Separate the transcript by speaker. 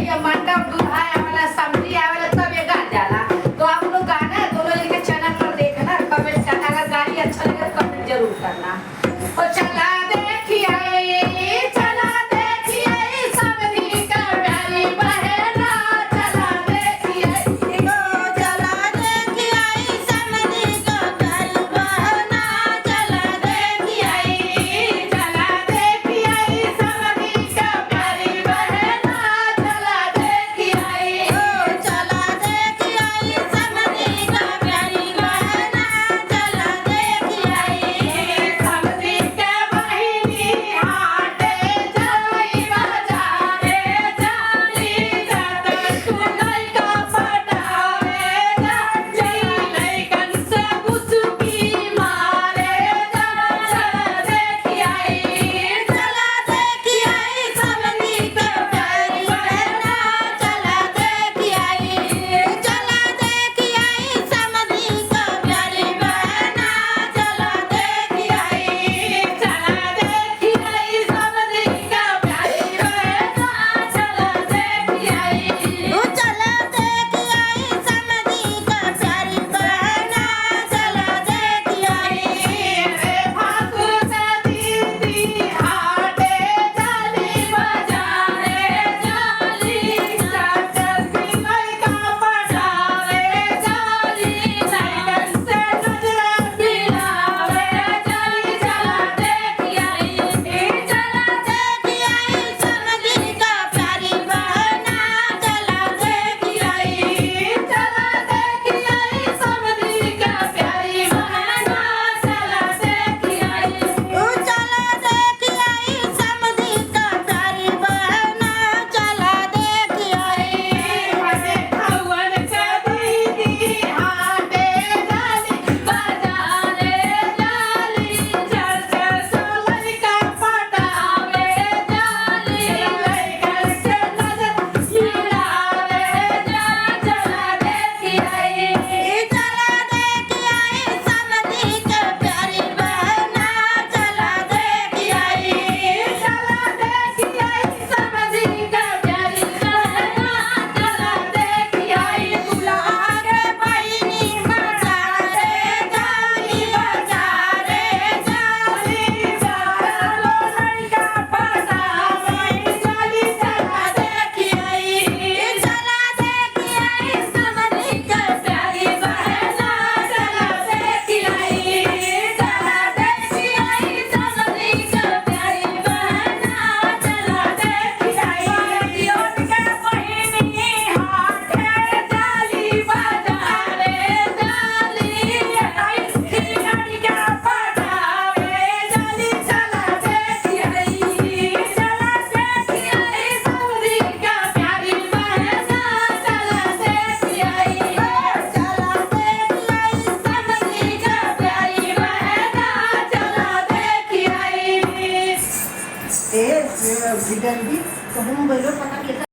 Speaker 1: ये मंडप दूल्हा आवेला समधी आवेला सब ये गा जाला। तो आप लोग गाना दोनों जन के चैनल पर देखना, कमेंट करना, अगर गाड़ी अच्छा लगे तो कमेंट जरूर करना। और चला देखिए चला देखिए समधी का प्यारी बहना, चला देखिए
Speaker 2: चला देखिए समधी का प्यारी बहना, चला देखिए
Speaker 1: चला देखिए समधी का प्यारी बहना, चला देखिए
Speaker 2: चला देखिए समधी का प्यारी बहना, चला देखिए
Speaker 1: समधी के बहिनी हाटे जाई बाजारे जाली जात सुनई का पटावे जाली लइकन से मुस्की मारे चला देखिए
Speaker 2: चला देखिए समधी का प्यारी बहना, चला देखिए चला देखिए समधी का प्यारी बहना, चला देखिए
Speaker 1: चला देखिए समधी का प्यारी बहना, चला देखिए
Speaker 2: चला देखिए समधी का प्यारी बहना, चला देखिए
Speaker 1: रे भासुर से दीदी हाटे जाली बाजारे जाली जात सुनई का पटावे जाली लइकन से नजर मिलावे जाली चला देखिए
Speaker 2: चला देखिए समधी का प्यारी बहना, चला देखिए
Speaker 1: चला देखिए समधी का प्यारी बहना, चला देखिए
Speaker 2: चला देखिए समधी का प्यारी बहना, चला देखिए
Speaker 1: हरे भवन के दीदी हाटे जाली बाजारे जाली चल सोलई का पटावे जाली लइकन से नजर मिलावे जा चला देखिए
Speaker 2: चला देखिए समधी का प्यारी बहना, चला देखिए
Speaker 1: चला देखिए समधी का प्यारी बहना, चला देखिए
Speaker 2: दुल्हा के बहिनी बाजारे जाली बाजारे जाली
Speaker 1: चलो लइका पटावे जाली चला देखिए
Speaker 2: चला देखिए समधी का
Speaker 1: प्यारी बहना, चला देखिए चला देखिए समधी का प्यारी बहना, चला देखिए योट के बहिनी हाथे जाली बाजारे जाली गाड़ी का पटावे जाली चला देखिए चला देखिए समधी का प्यारी बहना, चला देखिए
Speaker 2: चला देखिए
Speaker 1: समधी का प्यारी बहना, चला देखिए
Speaker 2: ए बिडल भी कहूं बोलो